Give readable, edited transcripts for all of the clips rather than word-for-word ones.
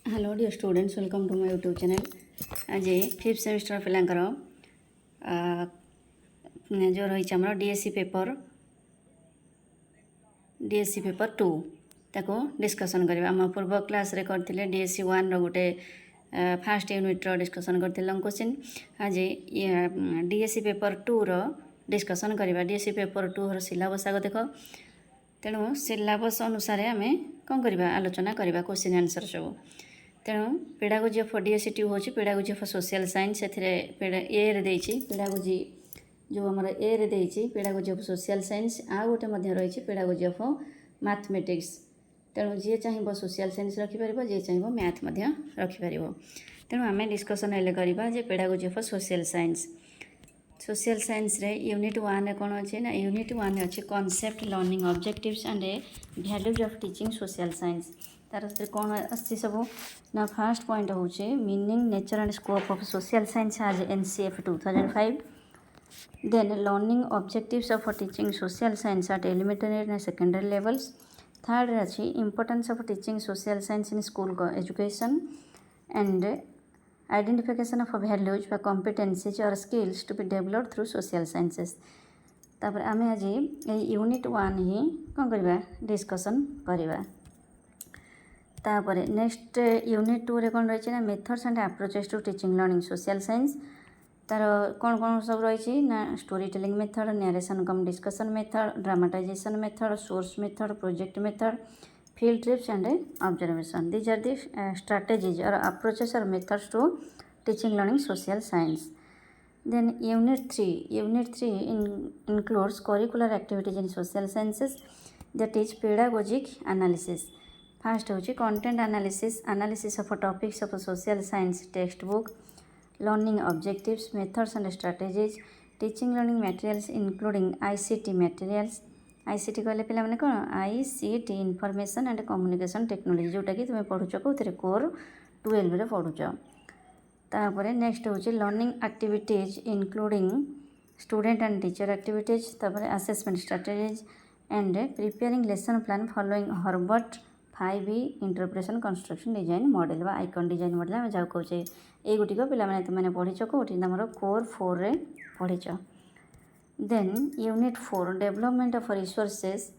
Hello dear students, welcome to my YouTube channel. आज 5th semester पिलांकर जो रही आमर डीएससी पेपर 2 ताको डिस्कसन करवा। आम पूर्व क्लास रे करथिले डीएससी 1 रो गोटे फर्स्ट यूनिट रो डिस्कसन करथिले क्वेश्चन। आज डीएससी पेपर 2 रो डिस्कसन करवा। डीएससी पेपर 2 रो सिलेबस आग देख, तेणु सिलेबस अनुसार आम कौन करवा आलोचना करवा क्वेश्चन आंसर सब। तेणु पेडागोजी ऑफ डीएससी 2 हूँ पेडागोजी ऑफ सोशल साइंस से ए रे देछि पेडागोजी जो आमर ए रे देछि पेडागोजी ऑफ सोशल साइंस आ गोटे मध्य रही पेडागोजी ऑफ मैथमेटिक्स। तेणु जी चाहिए सोशल साइंस रखिपर, जी चाहिए मैथ रखिपर। तेणु आम डिस्कसन एले करवा जे pedagogy of social science. Social science रे यूनिट 1 रे कौन अच्छे ना, यूनिट 1 अच्छे concept learning objectives and values of teaching social science. तार कौन अच्छी सब ना, फर्स्ट पॉइंट हूँ meaning nature and scope of social science आज NCF 2005। Then learning objectives of teaching social science at elementary and secondary levels. Third अच्छी importance of teaching social science in school education and identification of values व competencies और skills to be developed through social sciences. तापर आम आज unit 1 ही कौन करवा discussion करवा। तापर नेक्स्ट यूनिट 2 रे कौन रही ना, methods and approaches to teaching learning social science. तार कौन कौन सब रही ना, story telling method, narration cum discussion method, dramatization method, source method, project method, field trips and observation. These are the strategies और अप्रोचेस और methods to teaching learning social science. Then unit 3 includes curricular activities in social sciences, that is pedagogic analysis. First होची content analysis of topics of social science textbook, learning objectives, methods and strategies, teaching learning materials including ICT materials. ICT कहले पिला माने कौन, ICT information and communication technology, जोटा कि तुम्हें पढ़ुच कौन core 12 रे पढ़ुच। तापर नेक्स्ट हूँ learning activities including student and teacher activities. तापर assessment strategies and preparing lesson plan following Herbert 5E interpretation construction design model वा आइकन डिजाइन मॉडल आम जहाँ कहे ये गुटिक पे तुमने पढ़ीच कौटी तुम कोर 4 रे पढ़ीच। Then unit 4 development of resources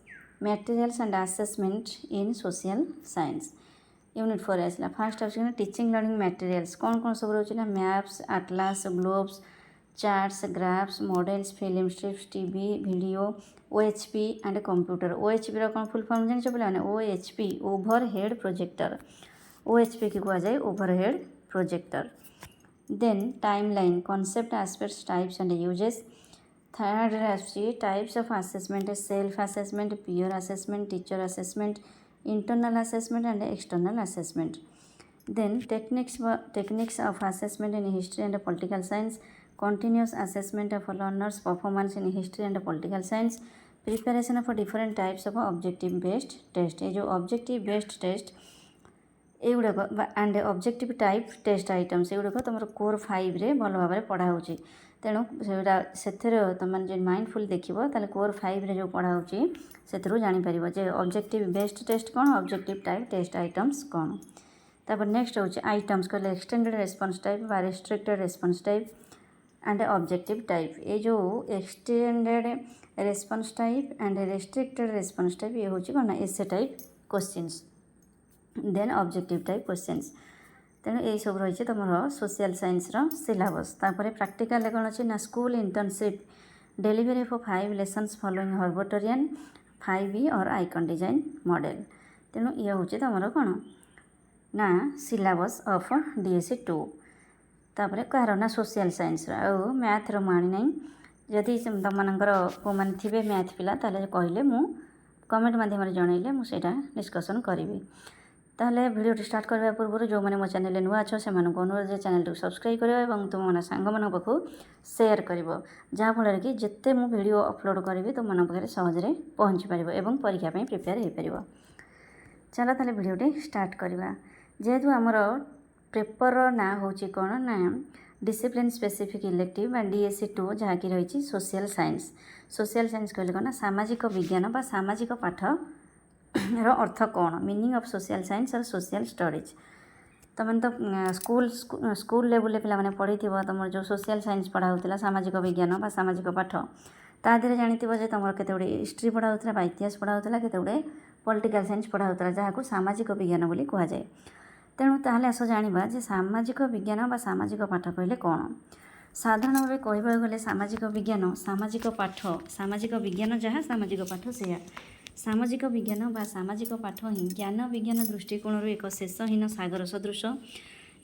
materials and assessment in social science. Unit 4 आसला फास्ट आस टीचिंग लर्निंग मटेरियल्स कौन कौन सब रोचे ना, maps, atlas, globes, charts, graphs, models, film strips, TV video, OHP and computer. OHP रो कौन फुल फॉर्म जान पे OHP over head projector. OHP की कह जाए over head projector. Then timeline concept aspects types and uses. Third आसी types of assessment, self assessment, peer assessment, teacher assessment, internal assessment and external assessment. Then techniques of assessment in history and political science, continuous assessment of learners performance in history and political science, preparation of different types of objective based test। ये जो objective based test एगुड़ाक and objective type test items एगुड़ाक तुम कोर 5 रे भल भाव में पढ़ा होची। तेणु से तुम जो माइंडफुल देखो ताले कोर 5 रे जो पढ़ा होची से जापर जे ऑब्जेक्टिव बेस्ड टेस्ट कौन, ऑब्जेक्टिव टाइप टेस्ट आइटम्स कौन। तापर नेक्स्ट हूँ आइटम्स कहले एक्सटेंडेड रेस्पॉन्स टाइप व restricted response type and objective type. ये जो extended response type and restricted response type ये हूँ कौन ना, essay type questions. Then objective type questions. तेणु यही सब रही तुम सोशल साइंस सिलेबस। तापर प्रैक्टिकल कौन अच्छे ना, school internship delivery of 5 lessons following हर्बर्टरियन 5E और आइकन डिजाइन मॉडल। तेणु ये हूँ तुम कौन ना सिलेबस ऑफ DSE 2। तापर कह ना सोशल साइंस और मैथ माणी ना, जदि तुम मनकर को मैंने थे मैथ पिला ताले कहले मु कमेंट माध्यम जनइले मुझे डिस्कसन करी। ताहले वीडियो स्टार्ट करने पूर्व जो मैंने मो चैनल नुआ अच्छे से अनुरोध जे चैनल को सब्सक्राइब करेंगे और तुम मैंने सांग मान पाखु सेयार कर, जहाँफल कि जिते मु वीडियो अपलोड करी तुम मन पाखे सहजरे पहुँची पार और परीक्षा प्रिपेयर हो पार। चलो ताले वीडियो स्टार्ट करवा। जेहेतु आमर पेपर ना हूँ कौन ना, डिसिप्लिन स्पेसिफिक इलेक्टिव DSE 2 जहाँकि रही सोशल साइंस। सोशल साइंस कहले कौन ना, सामाजिक विज्ञान बा सामाजिक पाठ अर्थ कौन, मीनिंग ऑफ सोशल साइंस और सोशल स्टडीज। तुम तो स्कूल लेवल पे पढ़ी तुम जो सोशल साइंस पढ़ाऊला सामाजिक विज्ञान बा सामाजिक पाठ ता देहरे जानी तुम केते गुड़े हिस्ट्री पढ़ाऊला इतिहास पढ़ाऊला केते गुड़े पॉलिटिकल साइंस पढ़ाऊला जहाँ सामाजिक विज्ञान बोली कहुए। तेणु ताहले आस जानिबा जे सामाजिक विज्ञान बा सामाजिक पाठ कहले कौन। साधारण भाव कहवाक गले सामाजिक विज्ञान सामाजिक पाठ सामाजिक विज्ञान जहाँ सामाजिक पाठ से सामाजिक विज्ञान बा सामाजिक पाठ ही ज्ञान विज्ञान दृष्टिकोण एक शेषहीन सागर सदृश।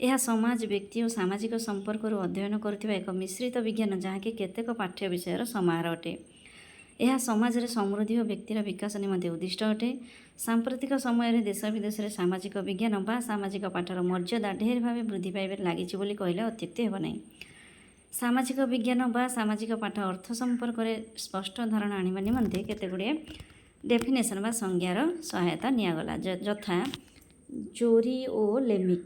यह समाज व्यक्ति और सामाजिक संपर्क अध्ययन करुवा एक मिश्रित विज्ञान जहाँकि केतेक पाठ्य विषयर समाहार अटे। यह समाज रे समृद्धि और व्यक्तिर विकास निमंते उद्दिष्ट अटे। सांप्रतिक समय देश विदेश में सामाजिक विज्ञान बा सामाजिक पाठर मर्यादा ढेर भाव वृद्धि पाइबार लगी बोली कहले अत्युक्ति हेब नहीं। सामाजिक विज्ञान बा सामाजिक पाठ अर्थ संपर्क में स्पष्ट धारणा आनिबा निमंते केतेगुड़े डेफिनेशन बा संज्ञार सहायता नियागला यथा जोरिओलेमिक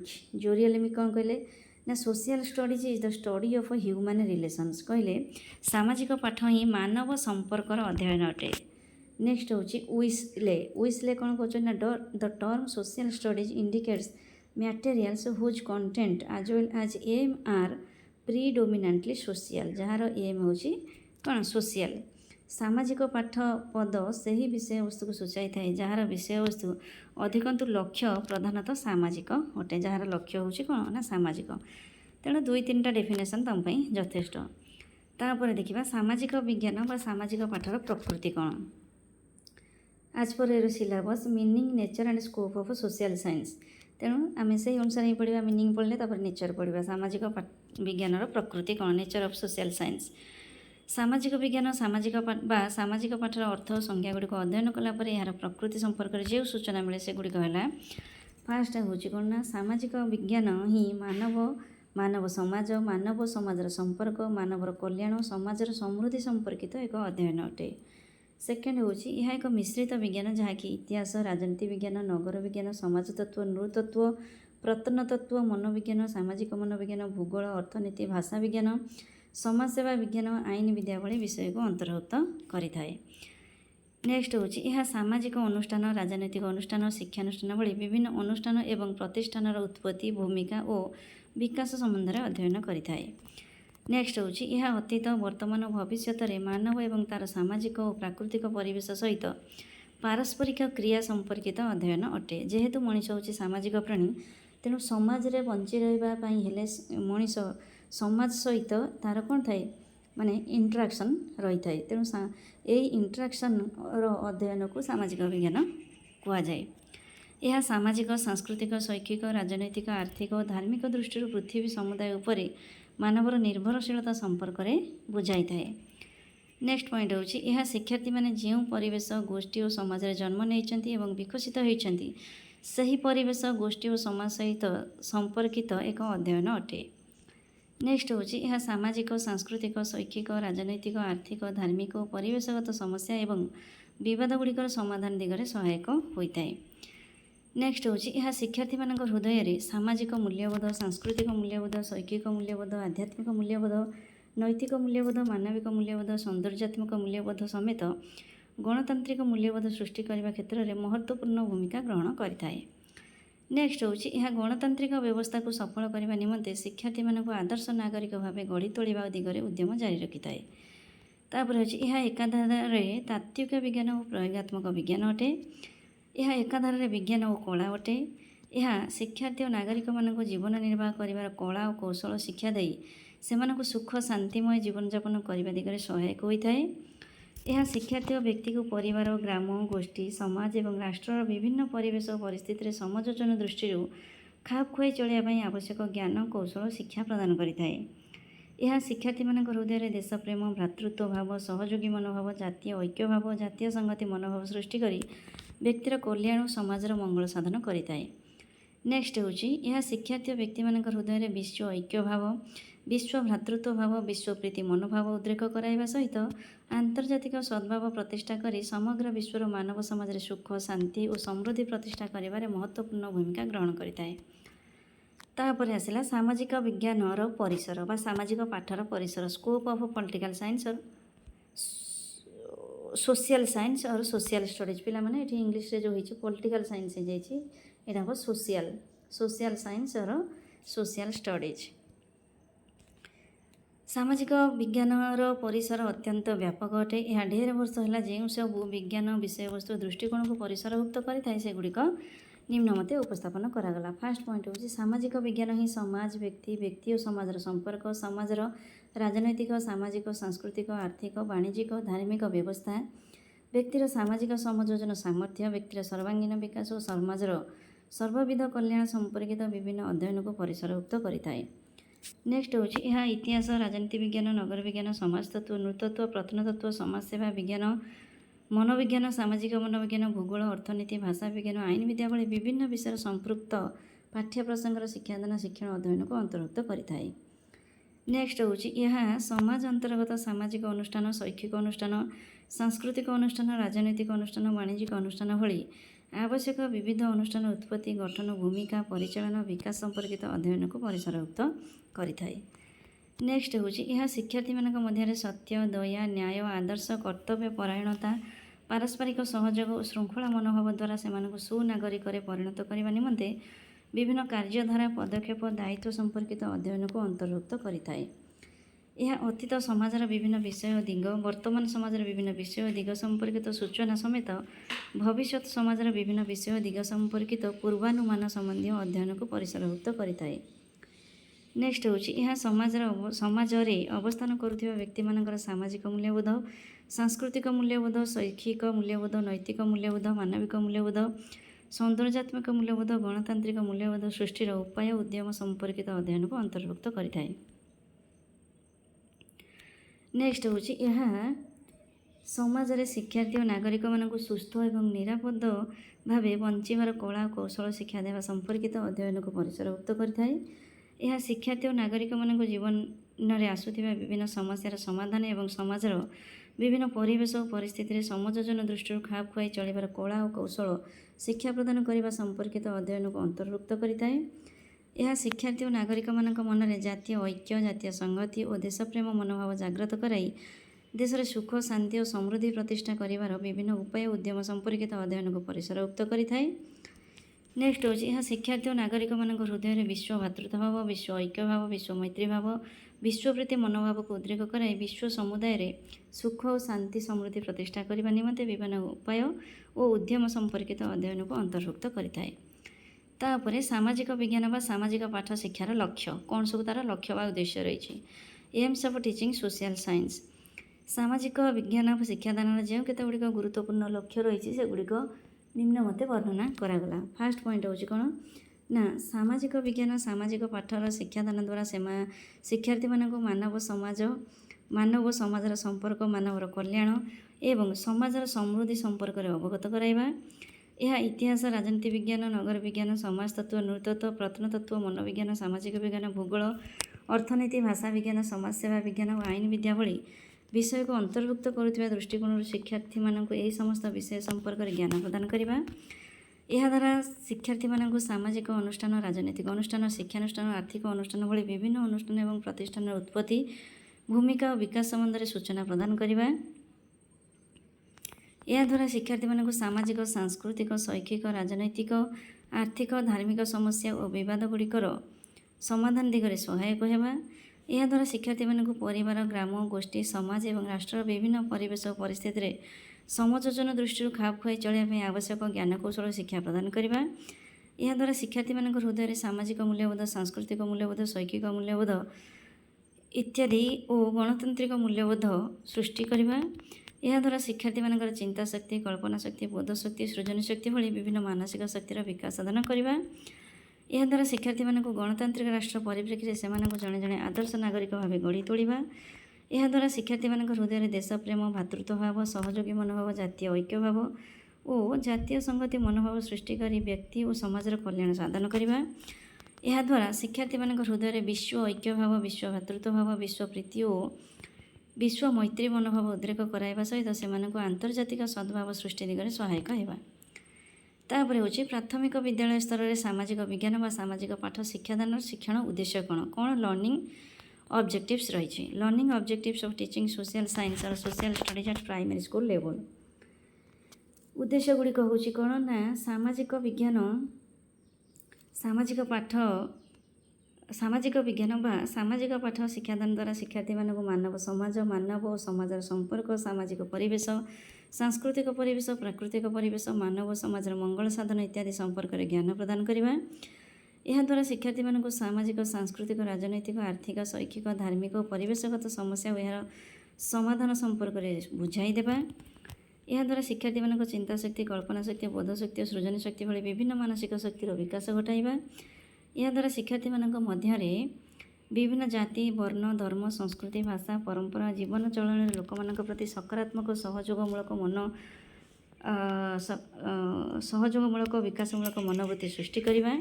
कौन कहले ना social studies is the study of human relations कहले सामाजिक पाठ ही मानव संपर्कर अध्ययन अटे। नेक्स्ट होची उइसले कौन कहते ना the term social studies indicates materials whose content as well as aim are predominantly social जार एम होची कौन सोशल। सामाजिक पाठ पद से ही विषय वस्तु को सूचाई थाए जार विषय वस्तु अधिकंतु लक्ष्य प्रधानतः सामाजिक अटे जार लक्ष्य होची कौन ना सामाजिक। तेणु 2-3टा डेफिनेशन तुम यथेष्ट। तापर देखिबा सामाजिक विज्ञान बा सामाजिक पाठर प्रकृति कौन। आज पर एर syllabus meaning nature and scope of social science. तेणु आम से अनुसार ही पढ़ा मीनिंग पढ़ले तापर नेचर पढ़ा सामाजिक विज्ञान प्रकृति कौन नेचर ऑफ सोशल साइंस। सामाजिक विज्ञान सामाजिक बा सामाजिक पाठर अर्थ और संज्ञा गुड़िक अध्ययन कलापर यार प्रकृति संपर्क में जो सूचना मिले से गुड़िक है फास्ट हूँ कौन ना सामाजिक विज्ञान ही मानव समाजर संपर्क मानवर कल्याण समाजर समृद्धि संपर्कित एक अध्ययन अटे। सेकेंड हूँ यह एक मिश्रित विज्ञान जहाँकि इतिहास राजनीति विज्ञान नगर विज्ञान समाज तत्व नृतत्व प्रत्नतत्व मनोविज्ञान सामाजिक मनोविज्ञान भूगोल अर्थनीति भाषा विज्ञान समाजसेवा विज्ञान आईन विद्या भली विषय को अंतर्भुक्त करिथाए। नेक्स्ट हूँ यह सामाजिक अनुष्ठान राजनैतिक अनुष्ठान शिक्षानुष्ठान भली विभिन्न अनुष्ठान एवं प्रतिष्ठानर उत्पत्ति भूमिका और विकास संबंध में अध्ययन करिथाए। नेक्स्ट हूँ यह अतीत वर्तमान भविष्य में मानव एवं तार सामाजिक और प्राकृतिक परिवेश सहित पारस्परिक क्रिया संपर्कित अध्ययन अटे। जेहेतु मनीष हूँ सामाजिक प्राणी तेणु समाज रे बंची रही हेले मनीष समाज सहित तार कौन थाए माने इंटराक्शन रही थाए। तेणु यही इंटराक्शन अध्ययन को सामाजिक विज्ञान कहुए। यह सामाजिक सांस्कृतिक शैक्षिक राजनैतिक आर्थिक और धार्मिक दृष्टि पृथ्वी समुदाय उपरे मानवर निर्भरशीलता संपर्क में बुझाई थाए। नेक्स्ट पॉइंट हूँ यह शिक्षार्थी मैंने जो परिवेश गोष्ठी और समाज में जन्म नहीं विकसित होती सही परिवेश गोष्ठी और समाज सहित संपर्कित एक अध्ययन अटे। नेक्स्ट हूँ यह सामाजिक सांस्कृतिक शैक्षिक राजनैतिक आर्थिक धार्मिक और परिवेशगत समस्या एवं विवाद गुड़िकर समाधान दिगरे सहायक होता है। नेक्स्ट हूँ यह शिक्षार्थी मान हृदय में सामाजिक मूल्यबोध सांस्कृतिक मूल्यबोध शैक्षिक मूल्यबोध आध्यात्मिक मूल्यबोध नैतिक मूल्यबोध मानविक मूल्यबोध सौंदर्यात्मक मूल्यबोध समेत गणतांत्रिक मूल्यबोध सृष्टि करने क्षेत्र में महत्वपूर्ण भूमिका ग्रहण करिथाए। नेक्स्ट हूँ यह गणतांत्रिक व्यवस्था को सफल करने निमंते शिक्षार्थी मानक आदर्श नागरिक भाव गढ़ी तोड़ा दिगरे उद्यम जारी रखिथाए। तापर हूँ यह एकाधार तात्विक विज्ञान और प्रयोगात्मक विज्ञान अटे। यह एकाधार विज्ञान और कला अटे। यह शिक्षार्थी और नागरिक मानक जीवन निर्वाह कर कला और कौशल शिक्षा दे से सुख शांतिमय जीवन यापन करने दिगरे सहायक होता है। यह शिक्षार्थी और व्यक्ति को परिवार ग्राम गोष्ठी समाज और राष्ट्र विभिन्न परिवेश और परिस्थिति समायोजन दृष्टि खाप खुआई चलने आवश्यक ज्ञान कौशल शिक्षा प्रदान करिथाए। यह शिक्षार्थी मान हृदय में देशप्रेम भ्रातृत्व भाव सहयोगी मनोभाव जातीय ऐक्य भाव जातीय संगति मनोभाव सृष्टि करी व्यक्तिर कल्याण और समाजर मंगल साधन करिथाए। नेक्स्ट हूँ यह शिक्षार्थी और व्यक्ति मान हृदय में विश्व ऐक्य भाव विश्व भ्रातृत्व भाव विश्व प्रीति मनोभाव उद्रेक कराइबा सहित आंतर्जातिक सद्भाव प्रतिष्ठा करी समग्र विश्वर मानव समाज में सुख शांति और समृद्धि प्रतिष्ठा करिबारे महत्वपूर्ण भूमिका ग्रहण करिथाए। तापर आसला सामाजिक विज्ञानर परिसर बा सामाजिक पाठर परिसर स्कोप ऑफ पॉलिटिकल साइंस और सोशल साइंस और सोशल स्टडीज पिला माने एठी इंग्लिश रे जो होइछ पॉलिटिकल साइंस हे जाइछि एटा हो सोशल सोशल साइंस और सोशल स्टडीज। सामाजिक विज्ञानर परिसर अत्यंत व्यापक अटे। यह ढेर वर्ष है जो सब विज्ञान विषय वस्तु दृष्टिकोण को परिसरभुक्त करें से गुड़िक निम्न मते उपस्थापन करागला। फास्ट पॉइंट हूँ सामाजिक विज्ञान ही समाज व्यक्ति और समाजर संपर्क, समाजर राजनैतिक सामाजिक सांस्कृतिक आर्थिक वाणिज्यिक धार्मिक व्यवस्था, व्यक्तिर सामाजिक समयोजन सामर्थ्य, व्यक्तिर सर्वांगीन विकास और समाजर सर्वविध कल्याण संपर्कित विभिन्न अध्ययन को परिसरभुक्त करें। नेक्स्ट हूँ यह इतिहास, राजनीति विज्ञान, नगर विज्ञान, समाजतत्व, नृतत्व, प्रत्नतत्व, समाजसेवा विज्ञान, मनोविज्ञान, सामाजिक मनोविज्ञान, भूगोल, अर्थनीति, भाषा विज्ञान, आईन विद्या भली विभिन्न विषय संपृक्त पाठ्य प्रसंगर शिक्षादान शिक्षण अध्ययन को अंतर्भुक्त करें। नेक्स्ट हूँ यह समाज अंतर्गत सामाजिक अनुष्ठान, शैक्षिक अनुष्ठान, सांस्कृतिक अनुष्ठान, राजनैतिक अनुष्ठान, वाणिज्यिक अनुष्ठान भली आवश्यक विविध अनुष्ठान उत्पत्ति, गठन, भूमिका, परिचालन, विकास संपर्कित अध्ययन को परिसरभुक्त करें। नेक्स्ट हूँ यह शिक्षार्थी मान मध्य सत्य, दया, न्याय, आदर्श, कर्तव्य परायणता, पारस्परिक सहयोग और श्रृंखला मनोभाव द्वारा से सुनागरिक परिणत करने निमंते विभिन्न कार्यधारा, पदक्षेप, दायित्व संपर्कित अध्ययन को अंतर्भुक्त करें। यह अतीत समाजर विभिन्न विषय दिग, वर्तमान समाजर विभिन्न विषय दिग संपर्कित सूचना समेत भविष्यत समाजर विभिन्न विषय दिग संपर्कित पूर्वानुमान संबंधी अध्ययन को परिसरभुक्त करें। नेक्स्ट हूँ यह समाजरे अवस्थान करुवा व्यक्ति मानकर सामाजिक मूल्यबोध, सांस्कृतिक मूल्यबोध, शैक्षिक मूल्यबोध, नैतिक मूल्यबोध, मानविक मूल्यबोध, सौंदर्यात्मक मूल्यबोध, गणतांत्रिक मूल्यबोध सृष्टिर उपाय उद्यम संपर्कित अध्ययन को अंतर्भुक्त करें। नेक्स्ट हूँ यह समाजरे शिक्षार्थी और नागरिक मानक सुस्थ और निरापद भाव बंचार कला कौशल शिक्षा देवा संपर्कित अध्ययन को परिसरभुक्त करें। यह शिक्षार्थी और नागरिक मानक जीवन में आसुवा विभिन्न समस्यार समाधान और समाजर विभिन्न परिवेश और परिस्थिति समयोजन दृष्टि खाप खुआई चलबार कला और कौशल शिक्षा प्रदान करने संपर्कित अध्ययन को अंतर्भुक्त करें। यह शिक्षार्थी और नागरिक मानक मन में जातीय ऐक्य, जातीय संगति और देशप्रेम मनोभाव जागृत कराई देश में सुख, शांति और समृद्धि प्रतिष्ठा कर विभिन्न उपाय उद्यम संपर्कित अध्ययन को परिसरभुक्त करें। नेक्स्ट हूँ यह शिक्षार्थी और नागरिक मानक हृदय में विश्व भातृत्व भाव, विश्व ऐक्य भाव, विश्व मैत्री भाव, विश्वप्रति मनोभाव को उद्रेक कराई विश्व समुदाय रे सुख और शांति समृद्धि प्रतिष्ठा करने निमंते विभिन्न उपाय और उद्यम संपर्कित अध्ययन को अंतर्भुक्त करें। तापर सामाजिक विज्ञान बा सामाजिक पाठ शिक्षार लक्ष्य कौन सब तार लक्ष्य बा उद्देश्य रही। AIIMS of teaching social science सामाजिक विज्ञान शिक्षादान जो केते गुड़िक गुरुत्वपूर्ण लक्ष्य रही से गुड़िक निम्न मते वर्णना करागला। फास्ट पॉइंट हूँ कौन ना सामाजिक विज्ञान सामाजिक पाठर शिक्षादान द्वारा से शिक्षार्थी मानक मानव समाजर संपर्क, मानवर कल्याण एवं समाजर समृद्धि संपर्क में अवगत कराइबा। यह इतिहास, राजनीति विज्ञान, नगर विज्ञान, समाजतत्व, नृतत्व, प्रत्नतत्व, मनोविज्ञान, सामाजिक विज्ञान, भूगोल, अर्थनीति, भाषा विज्ञान, समाजसेवा विज्ञान और आईन विद्या भली विषय को अंतर्भुक्त करुवा दृष्टिकोण शिक्षार्थी मानक यही समस्त विषय संपर्क में ज्ञान प्रदान करवा। यह द्वारा शिक्षार्थी मानक सामाजिक अनुष्ठान, राजनीतिक अनुष्ठान, शिक्षानुष्ठान, आर्थिक अनुष्ठान भली विभिन्न अनुष्ठान एवं प्रतिष्ठान उत्पत्ति, भूमिका और विकास संबंध में सूचना प्रदान करवा। यह द्वारा शिक्षार्थी मानक सामाजिक, सांस्कृतिक, शैक्षिक, राजनैतिक, आर्थिक, धार्मिक समस्या और विवाद गुड़िकर समाधान दिगरे सहायक होगा। यह द्वारा शिक्षार्थी मानक परिवार, ग्राम, गोष्ठी, समाज और राष्ट्र विभिन्न परिवेश और परिस्थिति में समयोजन दृष्टि खाप खुआई चलने आवश्यक ज्ञान कौशल शिक्षा प्रदान करवा। यह द्वारा शिक्षार्थी मानक हृदय में सामाजिक मूल्यबोध, सांस्कृतिक मूल्यबोध, शैक्षिक मूल्यबोध इत्यादि और गणतांत्रिक मूल्यबोध सृष्टि करवा। यह द्वारा शिक्षार्थी मानकर चिंता शक्ति, कल्पना शक्ति, बोध शक्ति, सृजन शक्ति भली विभिन्न मानसिक शक्तिर विकास साधन करवा। यह द्वारा शिक्षार्थी मानक गणतांत्रिक राष्ट्र परिप्रेक्षी से जड़े जड़े आदर्श नागरिक भाव गढ़ी तोड़ा। यह द्वारा शिक्षार्थी मानक हृदय में देशप्रेम, भातृत्व भाव, सहयोगी मनोभाव, जातीय ऐक्य भाव और जातीय संगति मनोभाव सृष्टि कर व्यक्ति और समाजर कल्याण साधन करवा। यह द्वारा शिक्षार्थी मानक हृदय में विश्व ऐक्य भाव, विश्व भातृत्व भाव, विश्व प्रीति और विश्व मैत्री मनोभाव उद्रेक कराइबा सहित से आंतर्जातिक सद्भाव सृष्टि दिगरे सहायक होगा। तापर हूँ प्राथमिक विद्यालय स्तर में सामाजिक विज्ञान व सामाजिक पाठ शिक्षादान शिक्षण उद्देश्य कौन कौन लर्निंग ऑब्जेक्टिव्स रही। Learning objectives of teaching social science और social studies at primary school level उद्देश्य गुड़िक हूँ कौन ना ସାମାଜିକ ପାଠ ସାମାଜିକ ବିଜ୍ଞାନ ବା ସାମାଜିକ ପାଠ ଶିକ୍ଷାଦାନ ଦ୍ୱାରା ଶିକ୍ଷାର୍ଥୀମାନଙ୍କୁ ମାନବ ସମାଜ, ମାନବ ଓ ସମାଜର ସମ୍ପର୍କ, ସାମାଜିକ ପରିବେଶ, ସାଂସ୍କୃତିକ ପରିବେଶ, ପ୍ରାକୃତିକ ପରିବେଶ, ମାନବ ସମାଜର ମଙ୍ଗଳ ସାଧନ ଇତ୍ୟାଦି ସମ୍ପର୍କରେ ଜ୍ଞାନ ପ୍ରଦାନ କରିବା। ଏହାଦ୍ୱାରା ଶିକ୍ଷାର୍ଥୀମାନଙ୍କୁ ସାମାଜିକ, ସାଂସ୍କୃତିକ, ରାଜନୈତିକ, ଆର୍ଥିକ, ଶୈକ୍ଷିକ, ଧାର୍ମିକ ଓ ପରିବେଶଗତ ସମସ୍ୟା ଓ ଏହାର ସମାଧାନ ସମ୍ପର୍କରେ ବୁଝାଇ ଦେବା। ଏହାଦ୍ୱାରା ଶିକ୍ଷାର୍ଥୀମାନଙ୍କ ଚିନ୍ତାଶକ୍ତି, କଳ୍ପନା ଶକ୍ତି, ବୋଧଶକ୍ତି ଓ ସୃଜନ ଶକ୍ତି ଭଳି ବିଭିନ୍ନ ମାନସିକ ଶକ୍ତିର ବିକାଶ ଘଟାଇବା। ଏହାଦ୍ୱାରା ଶିକ୍ଷାର୍ଥୀମାନଙ୍କ ମଧ୍ୟରେ ବିଭିନ୍ନ ଜାତି, ବର୍ଣ୍ଣ, ଧର୍ମ, ସଂସ୍କୃତି, ଭାଷା, ପରମ୍ପରା, ଜୀବନ ଚଳଣରେ ଲୋକମାନଙ୍କ ପ୍ରତି ସକାରାତ୍ମକ ସହଯୋଗମୂଳକ ବିକାଶମୂଳକ ମନୋବୃତ୍ତି ସୃଷ୍ଟି କରିବା।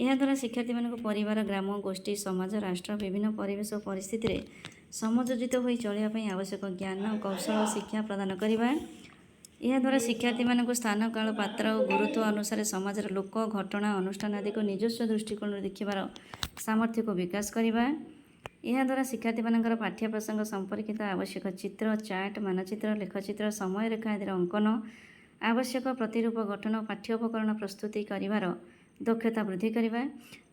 ଏହାଦ୍ୱାରା ଶିକ୍ଷାର୍ଥୀମାନଙ୍କୁ ପରିବାର, ଗ୍ରାମ, ଗୋଷ୍ଠୀ, ସମାଜ, ରାଷ୍ଟ୍ର ବିଭିନ୍ନ ପରିବେଶ ଓ ପରିସ୍ଥିତିରେ ସମଯୋଜିତ ହୋଇ ଚଳିବା ପାଇଁ ଆବଶ୍ୟକ ଜ୍ଞାନ, କୌଶଳ ଓ ଶିକ୍ଷା ପ୍ରଦାନ କରିବା। ଏହାଦ୍ୱାରା ଶିକ୍ଷାର୍ଥୀମାନଙ୍କୁ ସ୍ଥାନ, କାଳ, ପାତ୍ର ଓ ଗୁରୁତ୍ୱ ଅନୁସାରେ ସମାଜର ଲୋକ, ଘଟଣା, ଅନୁଷ୍ଠାନ ଆଦିକୁ ନିଜସ୍ୱ ଦୃଷ୍ଟିକୋଣରୁ ଦେଖିବାର ସାମର୍ଥ୍ୟକୁ ବିକାଶ କରିବା। ଏହାଦ୍ୱାରା ଶିକ୍ଷାର୍ଥୀମାନଙ୍କର ପାଠ୍ୟ ପ୍ରସଙ୍ଗ ସମ୍ପର୍କିତ ଆବଶ୍ୟକ ଚିତ୍ର, ଚାର୍ଟ, ମାନଚିତ୍ର, ଲେଖଚିତ୍ର, ସମୟରେଖା ଆଦିର ଅଙ୍କନ, ଆବଶ୍ୟକ ପ୍ରତିରୂପ ଗଠନ ଓ ପାଠ୍ୟ ଉପକରଣ ପ୍ରସ୍ତୁତି କରିବାର ଦକ୍ଷତା ବୃଦ୍ଧି କରିବା।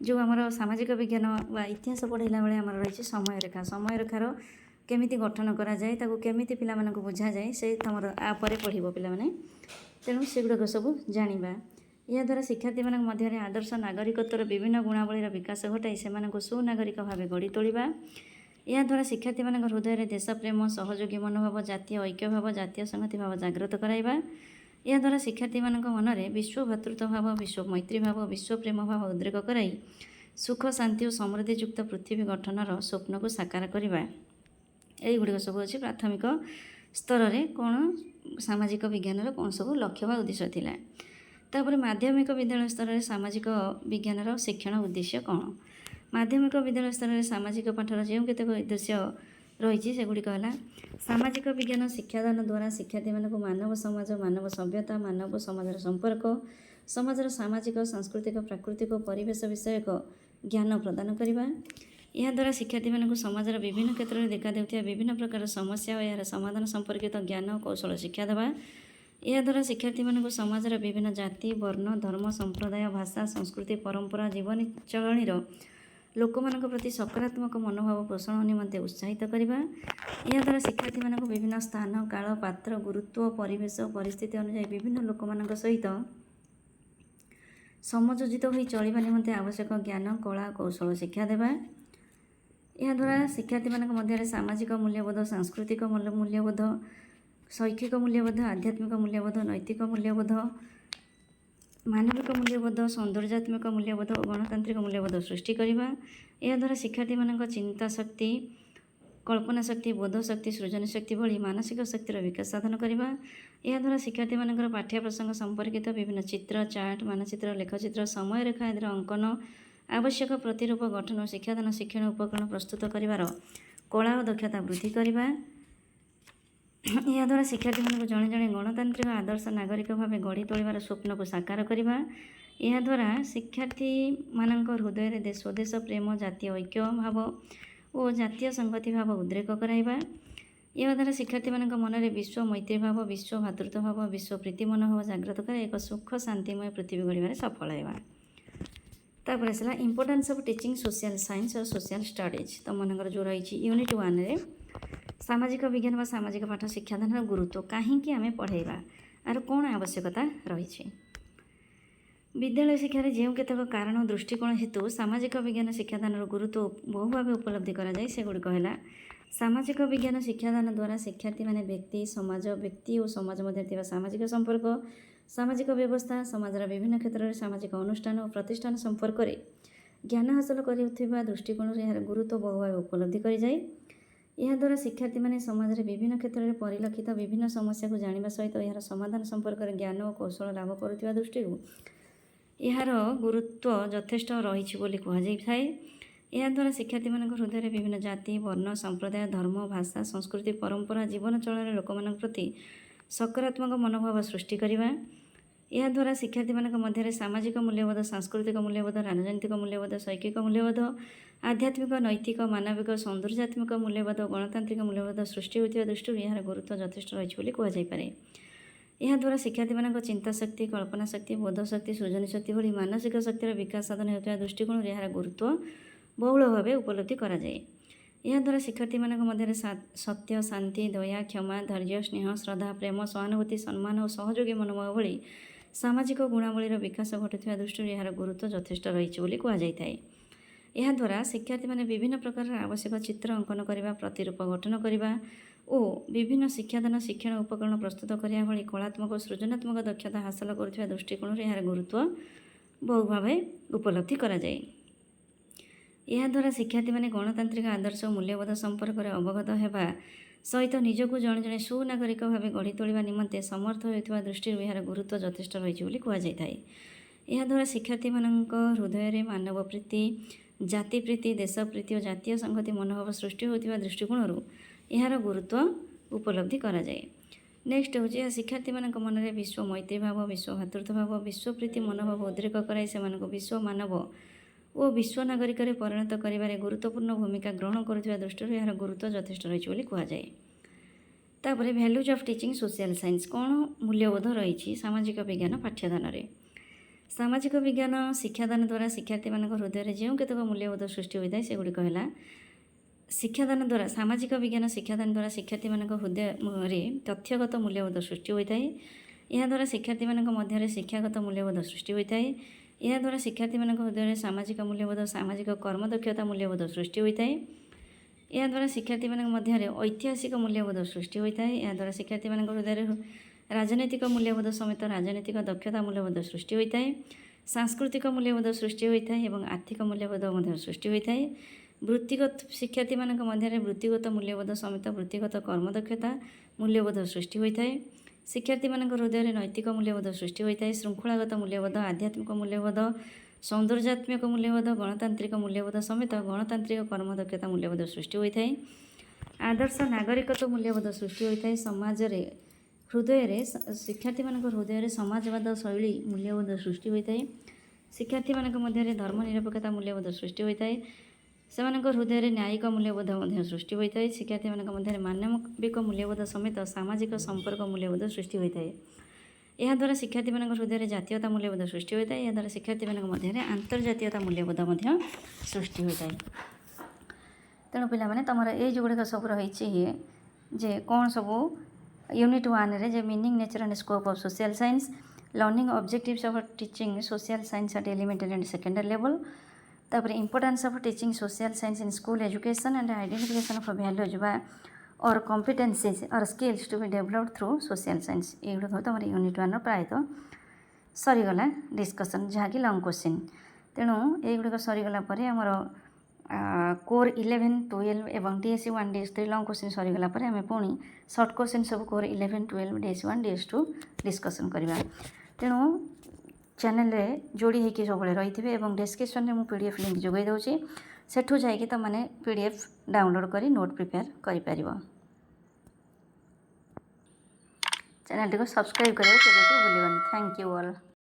ଯେଉଁ ଆମର ସାମାଜିକ ବିଜ୍ଞାନ ବା ଇତିହାସ ପଢ଼ିଲା ବେଳେ ଆମର ରହିଛି ସମୟରେଖା, ସମୟରେଖାର କେମିତି ଗଠନ କରାଯାଏ, ତାକୁ କେମିତି ପିଲାମାନଙ୍କୁ ବୁଝାଯାଏ, ସେ ତମର ପରେ ପଢ଼ିବ ପିଲାମାନେ, ତେଣୁ ସେଗୁଡ଼ାକ ସବୁ ଜାଣିବା। ଏହାଦ୍ୱାରା ଶିକ୍ଷାର୍ଥୀମାନଙ୍କ ମଧ୍ୟରେ ଆଦର୍ଶ ନାଗରିକତ୍ୱର ବିଭିନ୍ନ ଗୁଣାବଳୀର ବିକାଶ ଘଟାଇ ସେମାନଙ୍କୁ ସୁନାଗରିକ ଭାବେ ଗଢ଼ି ତୋଳିବା। ଏହାଦ୍ୱାରା ଶିକ୍ଷାର୍ଥୀମାନଙ୍କ ହୃଦୟରେ ଦେଶପ୍ରେମ, ସହଯୋଗୀ ମନୋଭାବ, ଜାତୀୟ ଐକ୍ୟଭାବ, ଜାତୀୟ ସଂହତି ଭାବ ଜାଗ୍ରତ କରାଇବା। ଏହାଦ୍ୱାରା ଶିକ୍ଷାର୍ଥୀମାନଙ୍କ ମନରେ ବିଶ୍ୱ ଭାତୃତ୍ୱ ଭାବ, ବିଶ୍ୱ ମୈତ୍ରୀ ଭାବ, ବିଶ୍ୱ ପ୍ରେମ ଭାବ ଉଦ୍ରେକ କରାଇ ସୁଖ, ଶାନ୍ତି ଓ ସମୃଦ୍ଧିଯୁକ୍ତ ପୃଥିବୀ ଗଠନର ସ୍ୱପ୍ନକୁ ସାକାର କରିବା। ଏଇଗୁଡ଼ିକ ସବୁ ଅଛି ପ୍ରାଥମିକ ସ୍ତରରେ କ'ଣ ସାମାଜିକ ବିଜ୍ଞାନର କ'ଣ ସବୁ ଲକ୍ଷ୍ୟ ବା ଉଦ୍ଦେଶ୍ୟ ଥିଲା। ତାପରେ ମାଧ୍ୟମିକ ବିଦ୍ୟାଳୟ ସ୍ତରରେ ସାମାଜିକ ବିଜ୍ଞାନର ଶିକ୍ଷଣ ଉଦ୍ଦେଶ୍ୟ କ'ଣ? ମାଧ୍ୟମିକ ବିଦ୍ୟାଳୟ ସ୍ତରରେ ସାମାଜିକ ପାଠର ଯେଉଁ କେତେକ ଉଦ୍ଦେଶ୍ୟ ରହିଛି ସେଗୁଡ଼ିକ ହେଲା ସାମାଜିକ ବିଜ୍ଞାନ ଶିକ୍ଷାଦାନ ଦ୍ୱାରା ଶିକ୍ଷାର୍ଥୀମାନଙ୍କୁ ମାନବ ସମାଜ, ମାନବ ସଭ୍ୟତା, ମାନବ ସମାଜର ସମ୍ପର୍କ, ସମାଜର ସାମାଜିକ, ସାଂସ୍କୃତିକ, ପ୍ରାକୃତିକ ପରିବେଶ ବିଷୟକ ଜ୍ଞାନ ପ୍ରଦାନ କରିବା। ଏହାଦ୍ୱାରା ଶିକ୍ଷାର୍ଥୀମାନଙ୍କୁ ସମାଜର ବିଭିନ୍ନ କ୍ଷେତ୍ରରେ ଦେଖାଦେଉଥିବା ବିଭିନ୍ନ ପ୍ରକାର ସମସ୍ୟା ଓ ଏହାର ସମାଧାନ ସମ୍ପର୍କିତ ଜ୍ଞାନ ଓ କୌଶଳ ଶିକ୍ଷା ଦେବା। ଏହାଦ୍ୱାରା ଶିକ୍ଷାର୍ଥୀମାନଙ୍କୁ ସମାଜର ବିଭିନ୍ନ ଜାତି, ବର୍ଣ୍ଣ, ଧର୍ମ, ସମ୍ପ୍ରଦାୟ, ଭାଷା, ସଂସ୍କୃତି, ପରମ୍ପରା, ଜୀବନଚଳଣୀର ଲୋକମାନଙ୍କ ପ୍ରତି ସକାରାତ୍ମକ ମନୋଭାବ ପୋଷଣ ନିମନ୍ତେ ଉତ୍ସାହିତ କରିବା। ଏହାଦ୍ୱାରା ଶିକ୍ଷାର୍ଥୀମାନଙ୍କୁ ବିଭିନ୍ନ ସ୍ଥାନ, କାଳ, ପାତ୍ର, ଗୁରୁତ୍ୱ, ପରିବେଶ ଓ ପରିସ୍ଥିତି ଅନୁଯାୟୀ ବିଭିନ୍ନ ଲୋକମାନଙ୍କ ସହିତ ସମଯୋଜିତ ହୋଇ ଚଳିବା ନିମନ୍ତେ ଆବଶ୍ୟକ ଜ୍ଞାନ, କଳା, କୌଶଳ ଶିକ୍ଷା ଦେବା। ଏହାଦ୍ୱାରା ଶିକ୍ଷାର୍ଥୀମାନଙ୍କ ମଧ୍ୟରେ ସାମାଜିକ ମୂଲ୍ୟବୋଧ, ସାଂସ୍କୃତିକ ମୂଲ୍ୟବୋଧ, ଶୈକ୍ଷିକ ମୂଲ୍ୟବୋଧ, ଆଧ୍ୟାତ୍ମିକ ମୂଲ୍ୟବୋଧ, ନୈତିକ ମୂଲ୍ୟବୋଧ, ମାନବିକ ମୂଲ୍ୟବୋଧ, ସୌନ୍ଦର୍ଯ୍ୟାତ୍ମକ ମୂଲ୍ୟବୋଧ ଓ ଗଣତାନ୍ତ୍ରିକ ମୂଲ୍ୟବୋଧ ସୃଷ୍ଟି କରିବା। ଏହାଦ୍ୱାରା ଶିକ୍ଷାର୍ଥୀମାନଙ୍କ ଚିନ୍ତା ଶକ୍ତି, କଳ୍ପନା ଶକ୍ତି, ବୋଧ ଶକ୍ତି, ସୃଜନ ଶକ୍ତି ଭଳି ମାନସିକ ଶକ୍ତିର ବିକାଶ ସାଧନ କରିବା। ଏହାଦ୍ୱାରା ଶିକ୍ଷାର୍ଥୀମାନଙ୍କର ପାଠ୍ୟ ପ୍ରସଙ୍ଗ ସମ୍ପର୍କିତ ବିଭିନ୍ନ ଚିତ୍ର, ଚାର୍ଟ, ମାନଚିତ୍ର, ଲେଖଚିତ୍ର, ସମୟରେଖା ଆଦିର ଅଙ୍କନ, ଆବଶ୍ୟକ ପ୍ରତିରୂପ ଗଠନ ଓ ଶିକ୍ଷାଦାନ ଶିକ୍ଷଣ ଉପକରଣ ପ୍ରସ୍ତୁତ କରିବାର କଳା ଓ ଦକ୍ଷତା ବୃଦ୍ଧି କରିବା। ଏହାଦ୍ୱାରା ଶିକ୍ଷାର୍ଥୀମାନଙ୍କୁ ଜଣେ ଜଣେ ଗଣତାନ୍ତ୍ରିକ ଆଦର୍ଶ ନାଗରିକ ଭାବେ ଗଢ଼ି ତୋଳିବାର ସ୍ୱପ୍ନକୁ ସାକାର କରିବା। ଏହାଦ୍ୱାରା ଶିକ୍ଷାର୍ଥୀମାନଙ୍କ ହୃଦୟରେ ସ୍ୱଦେଶ ପ୍ରେମ, ଜାତୀୟ ଐକ୍ୟ ଭାବ ଓ ଜାତୀୟ ସଂହତି ଭାବ ଉଦ୍ରେକ କରାଇବା। ଏହାଦ୍ୱାରା ଶିକ୍ଷାର୍ଥୀମାନଙ୍କ ମନରେ ବିଶ୍ୱ ମୈତ୍ରୀ ଭାବ, ବିଶ୍ୱ ଭାତୃତ୍ୱ ଭାବ, ବିଶ୍ୱ ପ୍ରୀତି ମନୋଭାବ ଜାଗ୍ରତ କରାଇ ଏକ ସୁଖ ଶାନ୍ତିମୟ ପୃଥିବୀ ଗଢ଼ିବାରେ ସଫଳ ହେବା। ତାପରେ ଆସିଲା importance of teaching social science ଓ ସୋସିଆଲ ଷ୍ଟଡିଜ୍। ତମମାନଙ୍କର ଯେଉଁ ରହିଛି ୟୁନିଟ୍ 1ରେ ସାମାଜିକ ବିଜ୍ଞାନ ବା ସାମାଜିକ ପାଠ ଶିକ୍ଷାଦାନର ଗୁରୁତ୍ୱ କାହିଁକି ଆମେ ପଢ଼ାଇବା, ଆର କ'ଣ ଆବଶ୍ୟକତା ରହିଛି। ବିଦ୍ୟାଳୟ ଶିକ୍ଷାରେ ଯେଉଁ କେତେକ କାରଣ ଓ ଦୃଷ୍ଟିକୋଣ ହେତୁ ସାମାଜିକ ବିଜ୍ଞାନ ଶିକ୍ଷାଦାନର ଗୁରୁତ୍ୱ ବହୁ ଭାବେ ଉପଲବ୍ଧି କରାଯାଏ ସେଗୁଡ଼ିକ ହେଲା ସାମାଜିକ ବିଜ୍ଞାନ ଶିକ୍ଷାଦାନ ଦ୍ୱାରା ଶିକ୍ଷାର୍ଥୀମାନେ ବ୍ୟକ୍ତି ଓ ସମାଜ ମଧ୍ୟରେ ଥିବା ସାମାଜିକ ସମ୍ପର୍କ, ସାମାଜିକ ବ୍ୟବସ୍ଥା, ସମାଜର ବିଭିନ୍ନ କ୍ଷେତ୍ରରେ ସାମାଜିକ ଅନୁଷ୍ଠାନ ଓ ପ୍ରତିଷ୍ଠାନ ସମ୍ପର୍କରେ ଜ୍ଞାନ ହାସଲ କରୁଥିବା ଦୃଷ୍ଟିକୋଣରୁ ଏହାର ଗୁରୁତ୍ୱ ବହୁ ଭାବେ ଉପଲବ୍ଧି କରିଯାଏ। ଏହାଦ୍ୱାରା ଶିକ୍ଷାର୍ଥୀମାନେ ସମାଜରେ ବିଭିନ୍ନ କ୍ଷେତ୍ରରେ ପରିଲକ୍ଷିତ ବିଭିନ୍ନ ସମସ୍ୟାକୁ ଜାଣିବା ସହିତ ଏହାର ସମାଧାନ ସମ୍ପର୍କରେ ଜ୍ଞାନ ଓ କୌଶଳ ଲାଭ କରୁଥିବା ଦୃଷ୍ଟିରୁ ଏହାର ଗୁରୁତ୍ୱ ଯଥେଷ୍ଟ ରହିଛି ବୋଲି କୁହାଯାଇଥାଏ। ଏହାଦ୍ୱାରା ଶିକ୍ଷାର୍ଥୀମାନଙ୍କ ହୃଦୟରେ ବିଭିନ୍ନ ଜାତି, ବର୍ଣ୍ଣ, ସମ୍ପ୍ରଦାୟ, ଧର୍ମ, ଭାଷା, ସଂସ୍କୃତି, ପରମ୍ପରା, ଜୀବନ ଚଳଣରେ ଲୋକମାନଙ୍କ ପ୍ରତି ସକାରାତ୍ମକ ମନୋଭାବ ସୃଷ୍ଟି କରିବା। ଏହାଦ୍ୱାରା ଶିକ୍ଷାର୍ଥୀମାନଙ୍କ ମଧ୍ୟରେ ସାମାଜିକ ମୂଲ୍ୟବୋଧ, ସାଂସ୍କୃତିକ ମୂଲ୍ୟବୋଧ, ରାଜନୈତିକ ମୂଲ୍ୟବୋଧ, ଶୈକ୍ଷିକ ମୂଲ୍ୟବୋଧ, ଆଧ୍ୟାତ୍ମିକ, ନୈତିକ, ମାନବିକ, ସୌନ୍ଦର୍ଯ୍ୟାତ୍ମକ ମୂଲ୍ୟବୋଧ ଓ ଗଣତାନ୍ତ୍ରିକ ମୂଲ୍ୟବୋଧ ସୃଷ୍ଟି ହୋଇଥିବା ଦୃଷ୍ଟିରୁ ଏହାର ଗୁରୁତ୍ୱ ଯଥେଷ୍ଟ ରହିଛି ବୋଲି କୁହାଯାଇପାରେ। ଏହାଦ୍ୱାରା ଶିକ୍ଷାର୍ଥୀମାନଙ୍କ ଚିନ୍ତା ଶକ୍ତି, କଳ୍ପନା ଶକ୍ତି, ବୋଧ ଶକ୍ତି, ସୃଜନୀ ଶକ୍ତି ଭଳି ମାନସିକ ଶକ୍ତିର ବିକାଶ ସାଧନ ହେଉଥିବା ଦୃଷ୍ଟିକୋଣରୁ ଏହାର ଗୁରୁତ୍ୱ ବହୁଳ ଭାବେ ଉପଲବ୍ଧି କରାଯାଏ। ଏହାଦ୍ୱାରା ଶିକ୍ଷାର୍ଥୀମାନଙ୍କ ମଧ୍ୟରେ ସତ୍ୟ, ଶାନ୍ତି, ଦୟା, କ୍ଷମା, ଧୈର୍ଯ୍ୟ, ସ୍ନେହ, ଶ୍ରଦ୍ଧା, ପ୍ରେମ, ସହାନୁଭୂତି, ସମ୍ମାନ ଓ ସହଯୋଗୀ ମନୋଭାବ ଭଳି ସାମାଜିକ ଗୁଣାବଳୀର ବିକାଶ ଘଟୁଥିବା ଦୃଷ୍ଟିରୁ ଏହାର ଗୁରୁତ୍ୱ ଯଥେଷ୍ଟ ରହିଛି ବୋଲି କୁହାଯାଇଥାଏ। ଏହାଦ୍ୱାରା ଶିକ୍ଷାର୍ଥୀମାନେ ବିଭିନ୍ନ ପ୍ରକାରର ଆବଶ୍ୟକ ଚିତ୍ର ଅଙ୍କନ କରିବା, ପ୍ରତିରୂପ ଗଠନ କରିବା ଓ ବିଭିନ୍ନ ଶିକ୍ଷାଦାନ ଶିକ୍ଷଣ ଉପକରଣ ପ୍ରସ୍ତୁତ କରିବା ଭଳି କଳାତ୍ମକ ଓ ସୃଜନାତ୍ମକ ଦକ୍ଷତା ହାସଲ କରୁଥିବା ଦୃଷ୍ଟିକୋଣରୁ ଏହାର ଗୁରୁତ୍ୱ ବହୁ ଭାବେ ଉପଲବ୍ଧି କରାଯାଏ। ଏହାଦ୍ୱାରା ଶିକ୍ଷାର୍ଥୀମାନେ ଗଣତାନ୍ତ୍ରିକ ଆଦର୍ଶ ଓ ମୂଲ୍ୟବୋଧ ସମ୍ପର୍କରେ ଅବଗତ ହେବା ସହିତ ନିଜକୁ ଜଣେ ଜଣେ ସୁନାଗରିକ ଭାବେ ଗଢ଼ି ତୋଳିବା ନିମନ୍ତେ ସମର୍ଥ ହେଉଥିବା ଦୃଷ୍ଟିରୁ ଏହାର ଗୁରୁତ୍ୱ ଯଥେଷ୍ଟ ରହିଛି ବୋଲି କୁହାଯାଇଥାଏ। ଏହାଦ୍ୱାରା ଶିକ୍ଷାର୍ଥୀମାନଙ୍କ ହୃଦୟରେ ମାନବ ପ୍ରୀତି, ଜାତି ପ୍ରୀତି, ଦେଶ ପ୍ରୀତି ଓ ଜାତୀୟ ସଂହତି ମନୋଭାବ ସୃଷ୍ଟି ହେଉଥିବା ଦୃଷ୍ଟିକୋଣରୁ ଏହାର ଗୁରୁତ୍ୱ ଉପଲବ୍ଧି କରାଯାଏ। ନେକ୍ସଟ ହେଉଛି ଏହା ଶିକ୍ଷାର୍ଥୀମାନଙ୍କ ମନରେ ବିଶ୍ୱ ମୈତ୍ରୀ ଭାବ, ବିଶ୍ୱ ଭାତୃତ୍ୱ ଭାବ, ବିଶ୍ୱ ପ୍ରୀତି ମନୋଭାବ ଉଦ୍ରେକ କରାଇ ସେମାନଙ୍କୁ ବିଶ୍ୱ ମାନବ ଓ ବିଶ୍ୱ ନାଗରିକରେ ପରିଣତ କରିବାରେ ଗୁରୁତ୍ୱପୂର୍ଣ୍ଣ ଭୂମିକା ଗ୍ରହଣ କରୁଥିବା ଦୃଷ୍ଟିରୁ ଏହାର ଗୁରୁତ୍ୱ ଯଥେଷ୍ଟ ରହିଛି ବୋଲି କୁହାଯାଏ। ତାପରେ ଭ୍ୟାଲୁଜ୍ ଅଫ୍ ଟିଚିଂ ସୋସିଆଲ ସାଇନ୍ସ, କ'ଣ ମୂଲ୍ୟବୋଧ ରହିଛି ସାମାଜିକ ବିଜ୍ଞାନ ପାଠ୍ୟଦାନରେ। ସାମାଜିକ ବିଜ୍ଞାନ ଶିକ୍ଷାଦାନ ଦ୍ୱାରା ଶିକ୍ଷାର୍ଥୀମାନଙ୍କ ହୃଦୟରେ ଯେଉଁ କେତେକ ମୂଲ୍ୟବୋଧ ସୃଷ୍ଟି ହୋଇଥାଏ ସେଗୁଡ଼ିକ ହେଲା ଶିକ୍ଷାଦାନ ଦ୍ୱାରା ସାମାଜିକ ବିଜ୍ଞାନ ଶିକ୍ଷାଦାନ ଦ୍ୱାରା ଶିକ୍ଷାର୍ଥୀମାନଙ୍କ ହୃଦୟରେ ତଥ୍ୟଗତ ମୂଲ୍ୟବୋଧ ସୃଷ୍ଟି ହୋଇଥାଏ। ଏହାଦ୍ୱାରା ଶିକ୍ଷାର୍ଥୀମାନଙ୍କ ମଧ୍ୟରେ ଶିକ୍ଷାଗତ ମୂଲ୍ୟବୋଧ ସୃଷ୍ଟି ହୋଇଥାଏ। ଏହାଦ୍ୱାରା ଶିକ୍ଷାର୍ଥୀମାନଙ୍କ ହୃଦୟରେ ସାମାଜିକ ମୂଲ୍ୟବୋଧ, ସାମାଜିକ କର୍ମଦକ୍ଷତା ମୂଲ୍ୟବୋଧ ସୃଷ୍ଟି ହୋଇଥାଏ। ଏହାଦ୍ୱାରା ଶିକ୍ଷାର୍ଥୀମାନଙ୍କ ମଧ୍ୟରେ ଐତିହାସିକ ମୂଲ୍ୟବୋଧ ସୃଷ୍ଟି ହୋଇଥାଏ। ଏହାଦ୍ୱାରା ଶିକ୍ଷାର୍ଥୀମାନଙ୍କ ହୃଦୟରେ ରାଜନୈତିକ ମୂଲ୍ୟବୋଧ ସମେତ ରାଜନୈତିକ ଦକ୍ଷତା ମୂଲ୍ୟବୋଧ ସୃଷ୍ଟି ହୋଇଥାଏ। ସାଂସ୍କୃତିକ ମୂଲ୍ୟବୋଧ ସୃଷ୍ଟି ହୋଇଥାଏ ଏବଂ ଆର୍ଥିକ ମୂଲ୍ୟବୋଧ ମଧ୍ୟ ସୃଷ୍ଟି ହୋଇଥାଏ। ବୃତ୍ତିଗତ ଶିକ୍ଷାର୍ଥୀମାନଙ୍କ ମଧ୍ୟରେ ବୃତ୍ତିଗତ ମୂଲ୍ୟବୋଧ ସମେତ ବୃତ୍ତିଗତ କର୍ମଦକ୍ଷତା ମୂଲ୍ୟବୋଧ ସୃଷ୍ଟି ହୋଇଥାଏ। ଶିକ୍ଷାର୍ଥୀମାନଙ୍କ ହୃଦୟରେ ନୈତିକ ମୂଲ୍ୟବୋଧ ସୃଷ୍ଟି ହୋଇଥାଏ। ଶୃଙ୍ଖଳାଗତ ମୂଲ୍ୟବୋଧ, ଆଧ୍ୟାତ୍ମିକ ମୂଲ୍ୟବୋଧ, ସୌନ୍ଦର୍ଯ୍ୟାତ୍ମକ ମୂଲ୍ୟବୋଧ, ଗଣତାନ୍ତ୍ରିକ ମୂଲ୍ୟବୋଧ ସମେତ ଗଣତାନ୍ତ୍ରିକ କର୍ମଦକ୍ଷତା ମୂଲ୍ୟବୋଧ ସୃଷ୍ଟି ହୋଇଥାଏ। ଆଦର୍ଶ ନାଗରିକତ୍ୱ ମୂଲ୍ୟବୋଧ ସୃଷ୍ଟି ହୋଇଥାଏ। ସମାଜରେ ହୃଦୟରେ ଶିକ୍ଷାର୍ଥୀମାନଙ୍କ ହୃଦୟରେ ସମାଜବାଦ ଶୈଳୀ ମୂଲ୍ୟବୋଧ ସୃଷ୍ଟି ହୋଇଥାଏ। ଶିକ୍ଷାର୍ଥୀମାନଙ୍କ ମଧ୍ୟରେ ଧର୍ମନିରପେକ୍ଷତା ମୂଲ୍ୟବୋଧ ସୃଷ୍ଟି ହୋଇଥାଏ। ସେମାନଙ୍କ ହୃଦୟରେ ନ୍ୟାୟିକ ମୂଲ୍ୟବୋଧ ମଧ୍ୟ ସୃଷ୍ଟି ହୋଇଥାଏ। ଶିକ୍ଷାର୍ଥୀମାନଙ୍କ ମଧ୍ୟରେ ମାନବିକ ମୂଲ୍ୟବୋଧ ସମେତ ସାମାଜିକ ସମ୍ପର୍କ ମୂଲ୍ୟବୋଧ ସୃଷ୍ଟି ହୋଇଥାଏ। ଏହାଦ୍ୱାରା ଶିକ୍ଷାର୍ଥୀମାନଙ୍କ ହୃଦୟରେ ଜାତୀୟତା ମୂଲ୍ୟବୋଧ ସୃଷ୍ଟି ହୋଇଥାଏ। ଏହାଦ୍ୱାରା ଶିକ୍ଷାର୍ଥୀମାନଙ୍କ ମଧ୍ୟରେ ଆନ୍ତର୍ଜାତୀୟତା ମୂଲ୍ୟବୋଧ ମଧ୍ୟ ସୃଷ୍ଟି ହୋଇଥାଏ। ତେଣୁ ପିଲାମାନେ ତୁମର ଏଇ ଯେଉଁଗୁଡ଼ିକ ସବୁ ରହିଛି ଯେ କ'ଣ ସବୁ ୟୁନିଟ୍ 1ରେ ଯେ meaning, nature and scope of social science, learning objectives of teaching social science at elementary and secondary level, ତାପରେ importance of teaching social science in school education and identification of values ବା or competencies or skills to be developed through social science। ଏଇଗୁଡ଼ିକ ତୁମର unit 1ର ପ୍ରାୟତଃ ସରିଗଲା discussion, ଯାହାକି long question. ତେଣୁ ଏଇଗୁଡ଼ିକ ସରିଗଲା ପରେ ଆମର କୋର୍ 11, 12 ଏବଂ DSE 1, DSE 3 ଲଙ୍ଗ୍ କୋଶ୍ଚିନ୍ ସରିଗଲା ପରେ ଆମେ ପୁଣି ସର୍ଟ କୋଶ୍ଚିନ୍ ସବୁ କୋର୍ 11, 12, DSE 1, DSE 2 ଡିସ୍କସନ୍ କରିବା। ତେଣୁ ଚ୍ୟାନେଲରେ ଯୋଡ଼ି ହୋଇକି ସବୁବେଳେ ରହିଥିବେ ଏବଂ ଡେସ୍କ୍ରିପ୍ସନ୍ରେ ମୁଁ PDF ଲିଙ୍କ୍ ଯୋଗାଇ ଦେଉଛି, ସେଠୁ ଯାଇକି ତୁମମାନେ PDF ଡାଉନଲୋଡ଼୍ କରି ନୋଟ୍ ପ୍ରିପେୟାର କରିପାରିବ। ଚ୍ୟାନେଲଟିକୁ ସବସ୍କ୍ରାଇବ୍ କରିବାକୁ କେବେ ବି ଭୁଲିବନି। Thank you all.